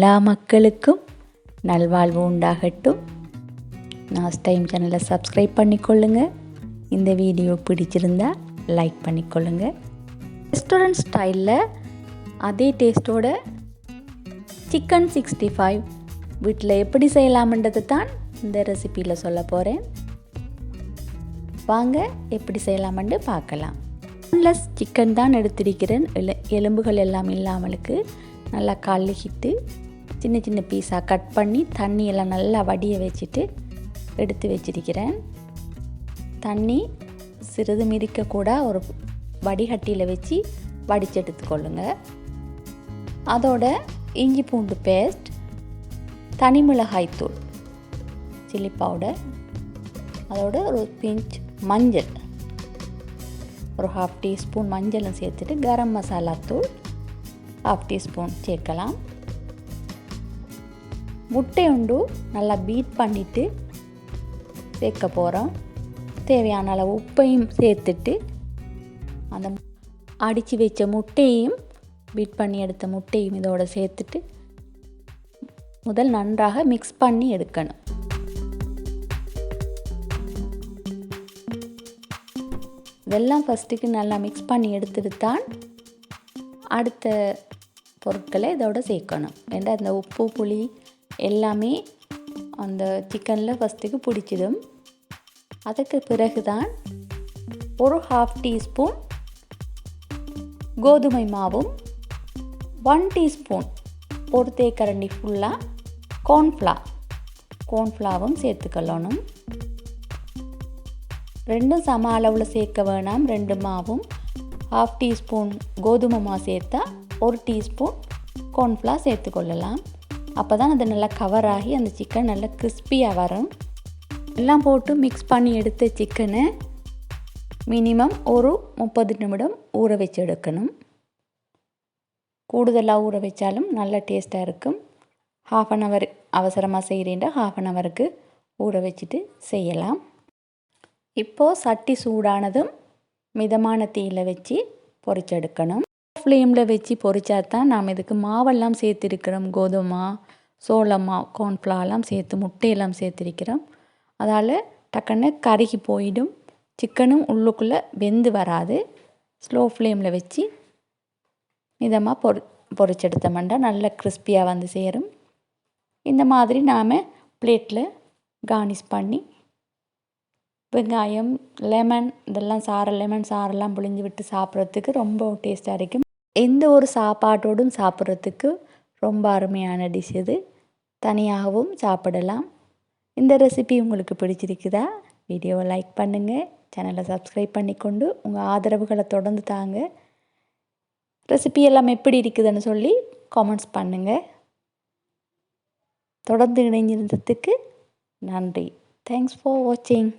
எல்லா மக்களுக்கும் நல்வாழ்வு உண்டாகட்டும். நாஸ் டைம் சேனலை சப்ஸ்கிரைப் பண்ணிக்கொள்ளுங்க. இந்த வீடியோ பிடிச்சிருந்தா லைக் பண்ணிக்கொள்ளுங்க. ரெஸ்டாரண்ட் ஸ்டைலில் அதே டேஸ்ட்டோட சிக்கன் 65 வீட்டில் எப்படி செய்யலாம்ன்றது தான் இந்த ரெசிப்பியில் சொல்ல போகிறேன். வாங்க எப்படி செய்யலாம்னு பார்க்கலாம். போன்லெஸ் சிக்கன் தான் எடுத்திருக்கிறேன். எலும்புகள் எல்லாம் இல்லாமலுக்கு நல்லா கழுகிட்டு சின்ன சின்ன பீஸாக கட் பண்ணி தண்ணியெல்லாம் நல்லா வடிய வச்சுட்டு எடுத்து வச்சிருக்கிறேன். தண்ணி சிறிது மிதிக்கக்கூட ஒரு வடிகட்டியில் வச்சு வடித்து எடுத்துக்கொள்ளுங்க. அதோட இஞ்சி பூண்டு பேஸ்ட், தனி மிளகாய்த்தூள், சில்லி பவுடர், அதோட ஒரு பிஞ்ச் மஞ்சள், ஒரு 1/2 டீஸ்பூன் மஞ்சளும் சேர்த்துட்டு கரம் மசாலா தூள் 1/2 டீஸ்பூன் சேர்க்கலாம். முட்டை உண்டு நல்லா பீட் பண்ணிவிட்டு சேர்க்க போகிறோம். தேவையான அளவு உப்பையும் சேர்த்துட்டு அந்த அடித்து வச்ச முட்டையும் பீட் பண்ணி எடுத்த முட்டையும் இதோட சேர்த்துட்டு முதல் நன்றாக மிக்ஸ் பண்ணி எடுக்கணும். இதெல்லாம் ஃபஸ்ட்டுக்கு நல்லா மிக்ஸ் பண்ணி எடுத்துட்டு தான் அடுத்த பொருட்களை இதோட சேர்க்கணும். ஏன்னா அந்த உப்பு புளி எல்லாமே அந்த சிக்கனில் ஃபஸ்ட்டுக்கு பிடிச்சிடும். அதுக்கு பிறகு தான் ஒரு 1/2 டீஸ்பூன் கோதுமை மாவும் 1 டீஸ்பூன் ஒரு தேக்கரண்டி ஃபுல்லாக கோர்ன்ஃப்ளாவும் சேர்த்துக்கொள்ளணும். ரெண்டும் சம அளவில் சேர்க்க வேணாம். 2 மாவும் 1/2 டீஸ்பூன் கோதுமை மாவு சேர்த்தா 1 டீஸ்பூன் கோர்ன்ஃப்ளவர் சேர்த்துக்கொள்ளலாம். அப்போ தான் அது நல்லா கவர் ஆகி அந்த சிக்கன் நல்லா கிறிஸ்பியாக வரும். எல்லாம் போட்டு மிக்ஸ் பண்ணி எடுத்த சிக்கனை மினிமம் ஒரு 30 நிமிடம் ஊற வச்சு எடுக்கணும். கூடுதலாக ஊற வச்சாலும் நல்ல டேஸ்ட்டாக இருக்கும். 1/2 hour அவசரமாக செய்கிறேன்டா 1/2 hour ஊற வச்சுட்டு செய்யலாம். இப்போது சட்டி சூடானதும் மிதமான தீயில் வச்சு பொரிச்செடுக்கணும். ஃப்ளேமில் வச்சு பொரிச்சா தான் நாம் இதுக்கு மாவெல்லாம் சேர்த்துருக்கிறோம். கோதுமை, சோளமா, கார்ன்ஃப்ளவர்லாம் சேர்த்து முட்டையெல்லாம் சேர்த்துருக்கிறோம். அதால் டக்குன்னு கருகி போயிடும். சிக்கனும் உள்ளுக்குள்ளே வெந்து வராது. ஸ்லோ ஃப்ளேமில் வச்சு மிதமாக பொரிச்செடுத்தோம்னா நல்ல கிறிஸ்பியாக வந்து சேரும். இந்த மாதிரி நாம் பிளேட்டில் கார்னிஷ் பண்ணி வெங்காயம், லெமன் இதெல்லாம் லெமன் சாரெல்லாம் புழிஞ்சு விட்டு சாப்பிட்றதுக்கு ரொம்ப டேஸ்ட்டாக இருக்கும். எந்த ஒரு சாப்பாட்டோடும் சாப்பிட்றதுக்கு ரொம்ப அருமையான டிஷ் இது. தனியாகவும் சாப்பிடலாம். இந்த ரெசிபி உங்களுக்கு பிடிச்சிருக்குதா? வீடியோவை லைக் பண்ணுங்கள். சேனலை சப்ஸ்கிரைப் பண்ணிக்கொண்டு உங்கள் ஆதரவுகளை தொடர்ந்து தாங்க. ரெசிபி எல்லாம் எப்படி இருக்குதுன்னு சொல்லி கமெண்ட்ஸ் பண்ணுங்கள். தொடர்ந்து இணைஞ்சிருந்ததுக்கு நன்றி. தேங்க்ஸ் ஃபார் வாட்சிங்.